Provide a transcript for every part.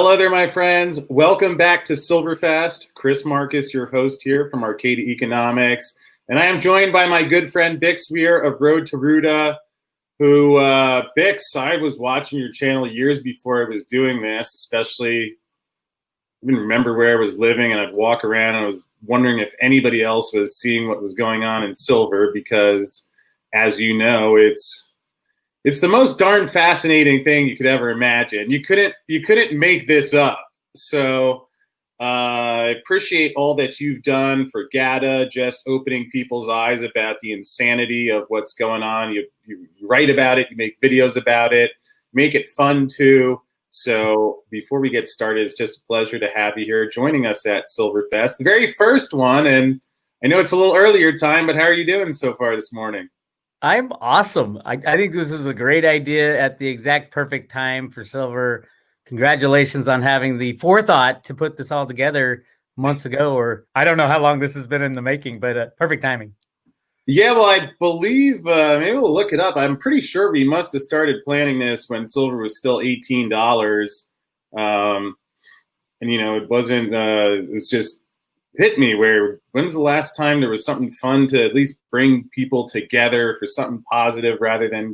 Hello there, my friends. Welcome back to Silverfest. Chris Marcus, your host here from Arcadia Economics. And I am joined by my good friend Weir of Roota, who, Bix, I was watching your channel years before I was doing this, especially, I didn't remember where I was living, and I'd walk around and I was wondering if anybody else was seeing what was going on in silver because, as you know, it's the most darn fascinating thing you could ever imagine. You couldn't make this up. So I appreciate all that you've done for GATA, just opening people's eyes about the insanity of what's going on. You write about it, you make videos about it, make it fun too. So before we get started, it's just a pleasure to have you here joining us at Silverfest, the very first one. And I know it's a little earlier time, but how are you doing so far this morning? I'm awesome. I think this was a great idea at the exact perfect time for silver. Congratulations on having the forethought to put this all together months ago, or I don't know how long this has been in the making, but perfect timing. Yeah, well, I believe, maybe we'll look it up. I'm pretty sure we must have started planning this when silver was still $18. And, you know, it wasn't, it was just hit me where when's the last time there was something fun to at least bring people together for something positive rather than,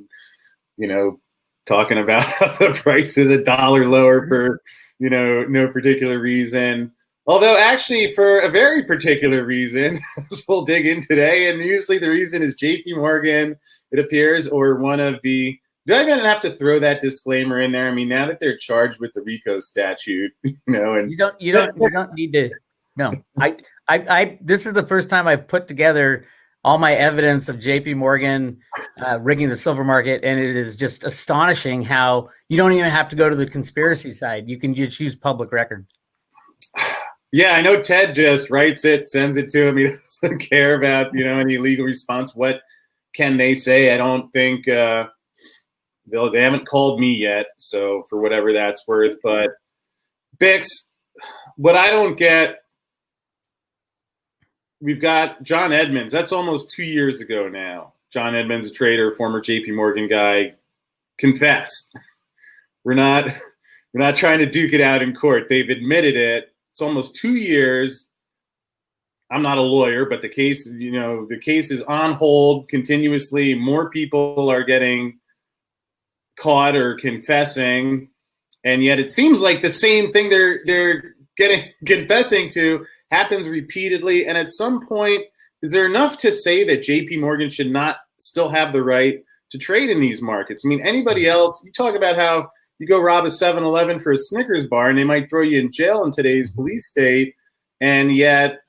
you know, talking about how the price is $1 lower for, you know, no particular reason. Although actually for a very particular reason, as we'll dig in today, and usually the reason is JP Morgan, it appears, or one of the, do I even have to throw that disclaimer in there? I mean, now that they're charged with the RICO statute, you know, and you don't need to. No, I this is the first time I've put together all my evidence of JP Morgan rigging the silver market, and it is just astonishing how you don't even have to go to the conspiracy side. You can just use public record. Yeah, I know Ted just writes it, sends it to him. He doesn't care about, you know, any legal response. What can they say? I don't think they haven't called me yet, so for whatever that's worth. But Bix, what I don't get, we've got John Edmonds. That's almost 2 years ago now. John Edmonds, a trader, former JP Morgan guy, confessed. We're not trying to duke it out in court. They've admitted it. It's almost 2 years. I'm not a lawyer, but the case is on hold continuously. More people are getting caught or confessing, and yet it seems like the same thing they're confessing to happens repeatedly. And at some point, is there enough to say that JP Morgan should not still have the right to trade in these markets? I mean, anybody else, you talk about how you go rob a 7-Eleven for a Snickers bar and they might throw you in jail in today's police state. And yet,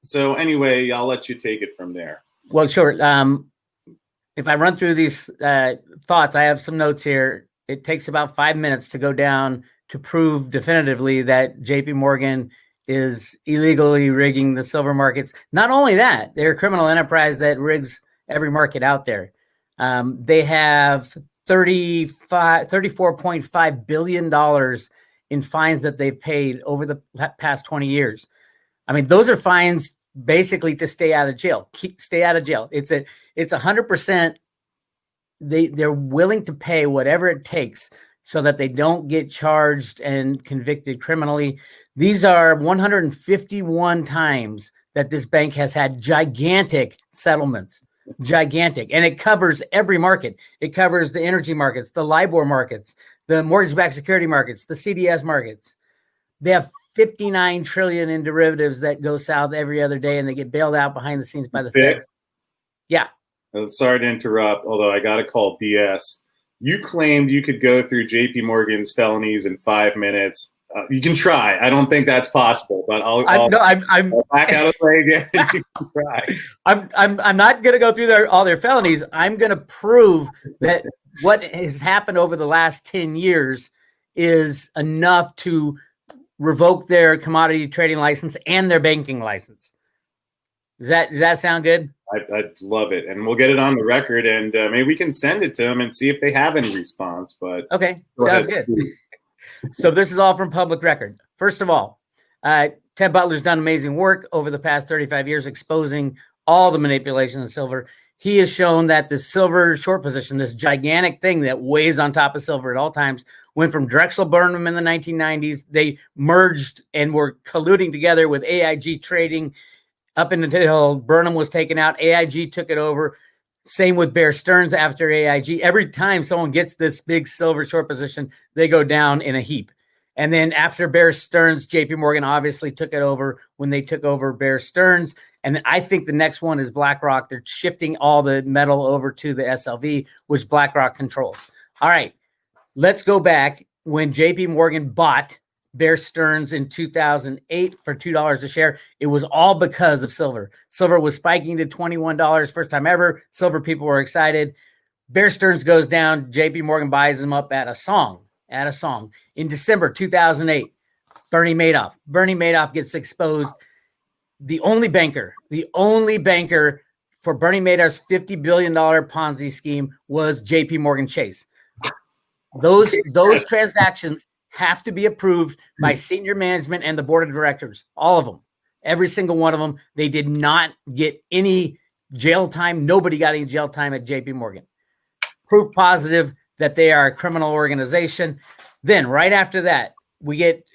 so anyway, I'll let you take it from there. Well, sure. If I run through these thoughts, I have some notes here. It takes about 5 minutes to go down to prove definitively that JP Morgan is illegally rigging the silver markets. Not only that, they're a criminal enterprise that rigs every market out there. They have $34.5 billion in fines that they've paid over the past 20 years. I mean, those are fines basically to stay out of jail. Stay out of jail. It's 100%. They're willing to pay whatever it takes so that they don't get charged and convicted criminally. These are 151 times that this bank has had gigantic settlements. Gigantic. And it covers every market. It covers the energy markets, the LIBOR markets, the mortgage-backed security markets, the CDS markets. They have 59 trillion in derivatives that go south every other day, and they get bailed out behind the scenes by the Fed. Yeah. Sorry to interrupt, although I got to call BS. You claimed you could go through JP Morgan's felonies in 5 minutes. You can try. I don't think that's possible, but I'll back out of the way again. You can try. I'm not going to go through all their felonies. I'm going to prove that what has happened over the last 10 years is enough to revoke their commodity trading license and their banking license. Does that sound good? I'd love it, and we'll get it on the record, and maybe we can send it to them and see if they have any response. But okay, sounds good. So this is all from public record. First of all, Ted Butler's done amazing work over the past 35 years exposing all the manipulation of silver. he has shown that the silver short position, this gigantic thing that weighs on top of silver at all times, went from Drexel Burnham in the 1990s. They merged and were colluding together with AIG trading up until Burnham was taken out. AIG took it over. Same with Bear Stearns after AIG. Every time someone gets this big silver short position, they go down in a heap. And then after Bear Stearns, JP Morgan obviously took it over when they took over Bear Stearns. And I think the next one is BlackRock. They're shifting all the metal over to the SLV, which BlackRock controls. All right, let's go back when JP Morgan bought Bear Stearns in 2008 for $2 a share. It was all because of silver. Silver was spiking to $21, first time ever. Silver people were excited. Bear Stearns goes down. JP Morgan buys them up at a song. In December 2008, Bernie Madoff gets exposed. The only banker for Bernie Madoff's $50 billion Ponzi scheme was JP Morgan Chase. Those transactions have to be approved by senior management and the board of directors. All of them, every single one of them. They did not get any jail time. Nobody got any jail time at JP Morgan. Proof positive that they are a criminal organization. Then right after that, we get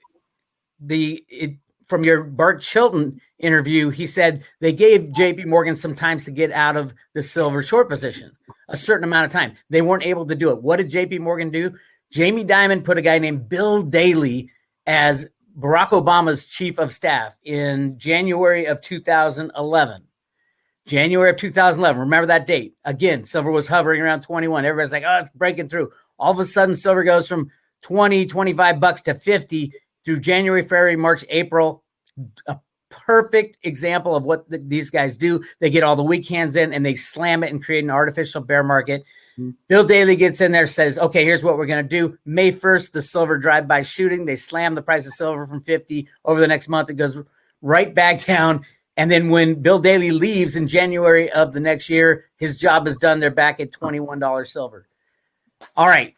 from your Bart Chilton interview, he said they gave JP Morgan some time to get out of the silver short position, a certain amount of time. They weren't able to do it. What did JP Morgan do? Jamie Dimon put a guy named Bill Daley as Barack Obama's chief of staff in January of 2011. Remember that date. Again, silver was hovering around 21. Everybody's like, oh, it's breaking through. All of a sudden, silver goes from 20, 25 bucks to 50 through January, February, March, April. A perfect example of what these guys do. They get all the weak hands in and they slam it and create an artificial bear market. Mm-hmm. Bill Daley gets in there, says, okay, here's what we're going to do. May 1st, the silver drive-by shooting. They slam the price of silver from 50. Over the next month, it goes right back down. And then when Bill Daley leaves in January of the next year, his job is done. They're back at $21 silver. All right.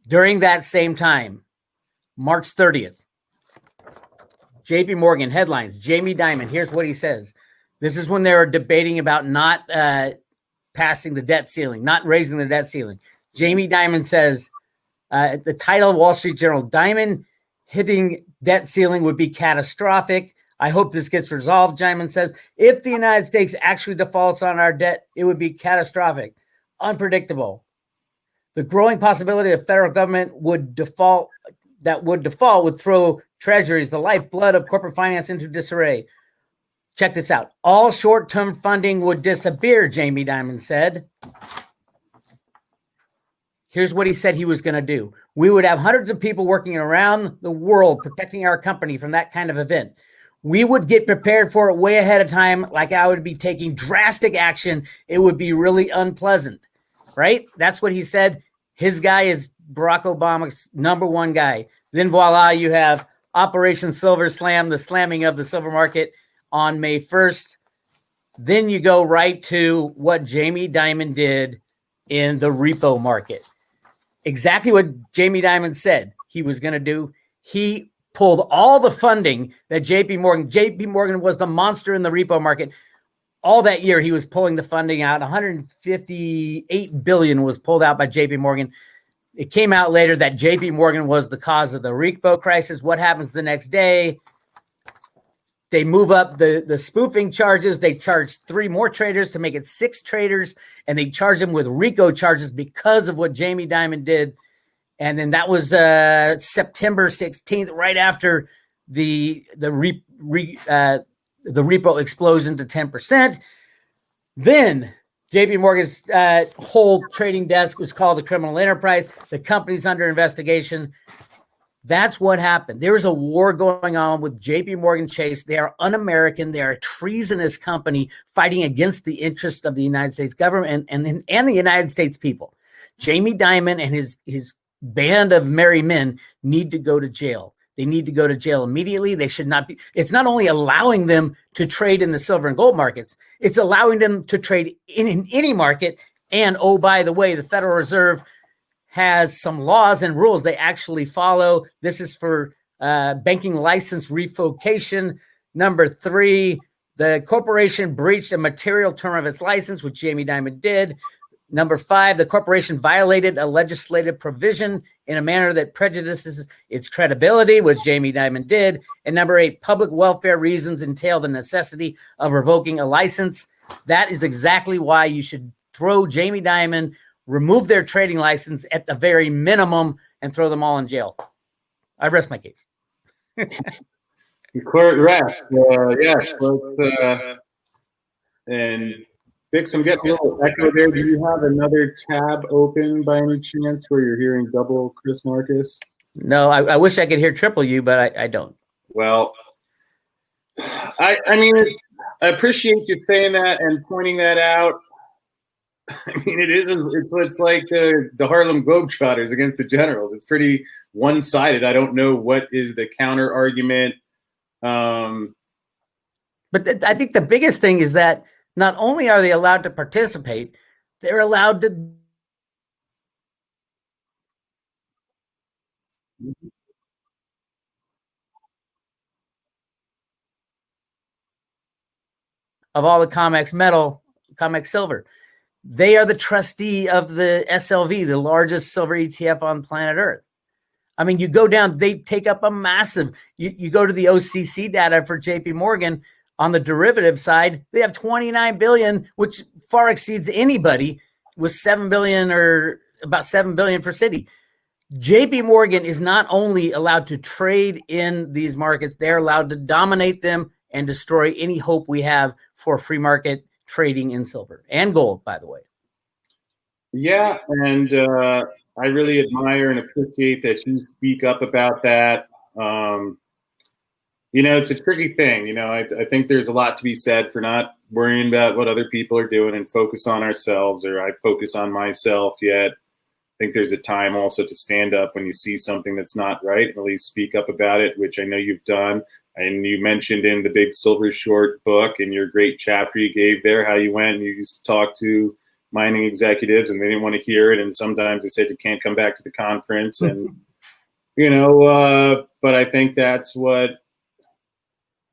During that same time, March 30th, JP Morgan headlines, Jamie Dimon. Here's what he says. This is when they were debating about not passing the debt ceiling, not raising the debt ceiling. Jamie Dimon says, the title of Wall Street Journal, Dimon hitting debt ceiling would be catastrophic. I hope this gets resolved, Dimon says. If the United States actually defaults on our debt, it would be catastrophic, unpredictable. The growing possibility of federal government would default would throw treasuries, the lifeblood of corporate finance, into disarray. Check this out. All short-term funding would disappear, Jamie Dimon said. Here's what he said he was going to do. We would have hundreds of people working around the world protecting our company from that kind of event. We would get prepared for it way ahead of time, like I would be taking drastic action. It would be really unpleasant, right? That's what he said. His guy is Barack Obama's number one guy. Then voila, you have Operation Silver Slam, the slamming of the silver market on May 1st. Then you go right to what Jamie Dimon did in the repo market. Exactly what Jamie Dimon said he was going to do. He pulled all the funding that JP Morgan was the monster in the repo market. All that year, he was pulling the funding out. $158 billion was pulled out by JP Morgan. It came out later that JP Morgan was the cause of the repo crisis. What happens the next day? They move up the spoofing charges. They charge 3 more traders to make it 6 traders, and they charge them with RICO charges because of what Jamie Dimon did. And then that was September 16th, right after the repo explosion to 10%. Then JP Morgan's whole trading desk was called a criminal enterprise. The company's under investigation. That's what happened. There was a war going on with JP Morgan Chase. They are un-American. They are a treasonous company fighting against the interest of the United States government and the United States people. Jamie Dimon and his band of merry men need to go to jail. They need to go to jail immediately. They should not be. It's not only allowing them to trade in the silver and gold markets, it's allowing them to trade in any market. And oh, by the way, the Federal Reserve has some laws and rules they actually follow. This is for banking license revocation. Number 3, The corporation breached a material term of its license, which Jamie Dimon did. Number 5, the corporation violated a legislative provision in a manner that prejudices its credibility, which Jamie Dimon did. And number 8, public welfare reasons entail the necessity of revoking a license. That is exactly why you should throw Jamie Dimon, remove their trading license at the very minimum, and throw them all in jail. I rest my case. Correct. Yes. And Bix, I'm getting a little echo there. Do you have another tab open by any chance where you're hearing double Chris Marcus? No, I wish I could hear triple you, but I don't. Well, I mean, I appreciate you saying that and pointing that out. I mean, it's like the Harlem Globetrotters against the Generals. It's pretty one-sided. I don't know what is the counter argument. But I think the biggest thing is that not only are they allowed to participate, they're allowed to of all the COMEX metal, COMEX silver. They are the trustee of the SLV, the largest silver ETF on planet Earth. I mean, you go down, they take up a massive, you go to the OCC data for JP Morgan on the derivative side, they have 29 billion, which far exceeds anybody with 7 billion or about 7 billion for Citi. JP Morgan is not only allowed to trade in these markets, they're allowed to dominate them and destroy any hope we have for free market trading in silver and gold, by the way. Yeah, and I really admire and appreciate that you speak up about that. It's a tricky thing. I think there's a lot to be said for not worrying about what other people are doing and focus on ourselves, or I focus on myself. Yet I think there's a time also to stand up when you see something that's not right, and at least speak up about it, which I know you've done. And you mentioned in the Big Silver Short book, in your great chapter you gave there, how you went and you used to talk to mining executives and they didn't want to hear it. And sometimes they said you can't come back to the conference. And, but I think that's what,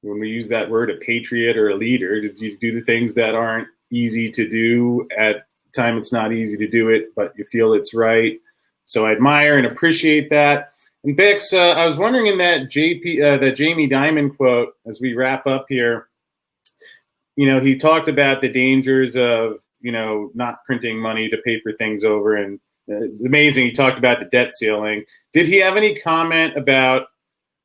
when we use that word, a patriot or a leader, you do the things that aren't easy to do at the time. It's not easy to do it, but you feel it's right. So I admire and appreciate that. And Bix, I was wondering in that Jamie Dimon quote, as we wrap up here, he talked about the dangers of, not printing money to paper things over. And amazing, he talked about the debt ceiling. Did he have any comment about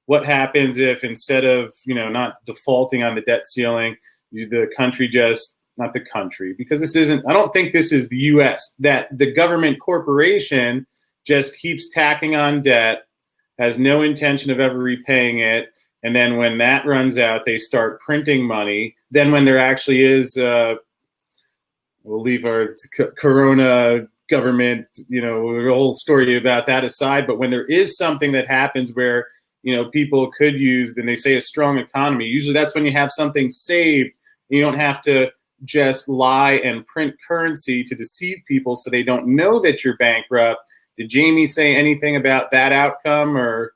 what happens if instead of, not defaulting on the debt ceiling, the country just, not the country, because this isn't, I don't think this is the U.S., that the government corporation just keeps tacking on debt, has no intention of ever repaying it. And then when that runs out, they start printing money. Then when there actually is, we'll leave our Corona government, the whole story about that aside. But when there is something that happens where, people could use, then they say a strong economy. Usually that's when you have something saved. You don't have to just lie and print currency to deceive people so they don't know that you're bankrupt. Did Jamie say anything about that outcome, or?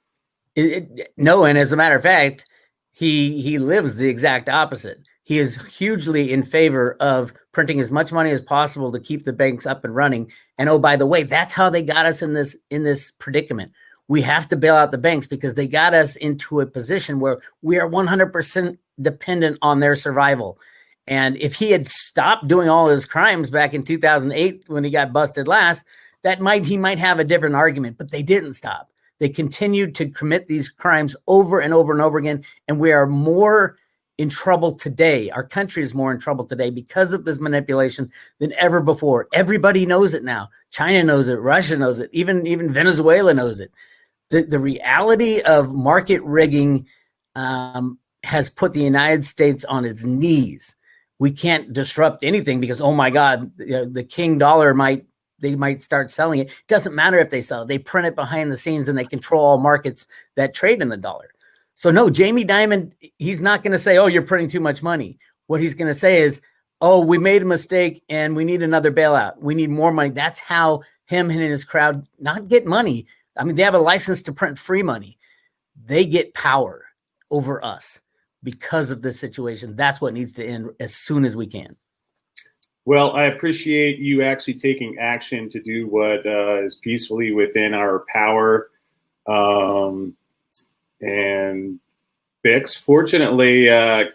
No, and as a matter of fact, he lives the exact opposite. He is hugely in favor of printing as much money as possible to keep the banks up and running. And oh, by the way, that's how they got us in this predicament. We have to bail out the banks because they got us into a position where we are 100% dependent on their survival. And if he had stopped doing all his crimes back in 2008 when he got busted last, he might have a different argument, but they didn't stop. They continued to commit these crimes over and over and over again. And we are more in trouble today. Our country is more in trouble today because of this manipulation than ever before. Everybody knows it now. China knows it. Russia knows it. Even Venezuela knows it. The reality of market rigging has put the United States on its knees. We can't disrupt anything because, oh my God, the king dollar they might start selling it. It doesn't matter if they sell it. They print it behind the scenes and they control all markets that trade in the dollar. So no, Jamie Dimon, he's not going to say, oh, you're printing too much money. What he's going to say is, oh, we made a mistake and we need another bailout. We need more money. That's how him and his crowd not get money. I mean, they have a license to print free money. They get power over us. because of this situation. That's what needs to end as soon as we can. Well, I appreciate you actually taking action to do what is peacefully within our power. And Bix, fortunately,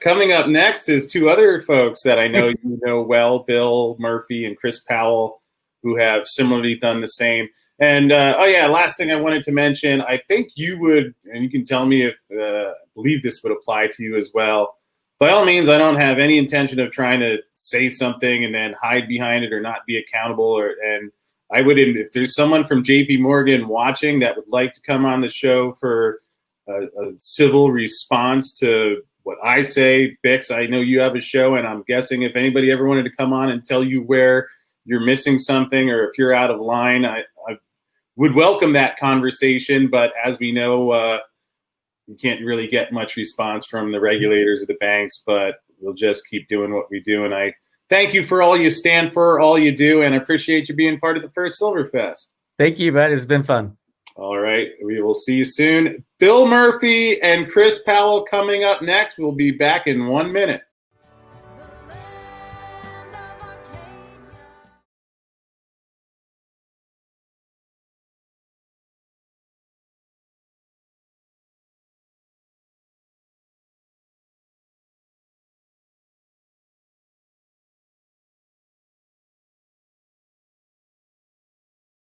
coming up next is two other folks that I know you know well, Bill Murphy and Chris Powell, who have similarly done the same. And, last thing I wanted to mention, I think you would, and you can tell me if I believe this would apply to you as well. By all means, I don't have any intention of trying to say something and then hide behind it or not be accountable. And I would, if there's someone from JP Morgan watching that would like to come on the show for a civil response to what I say, Bix, I know you have a show, and I'm guessing if anybody ever wanted to come on and tell you where you're missing something or if you're out of line, I would welcome that conversation. But as we know, you can't really get much response from the regulators or the banks, but we'll just keep doing what we do. And I thank you for all you stand for, all you do, and I appreciate you being part of the first Silverfest. Thank you, bud. It's been fun. All right. We will see you soon. Bill Murphy and Chris Powell coming up next. We'll be back in 1 minute.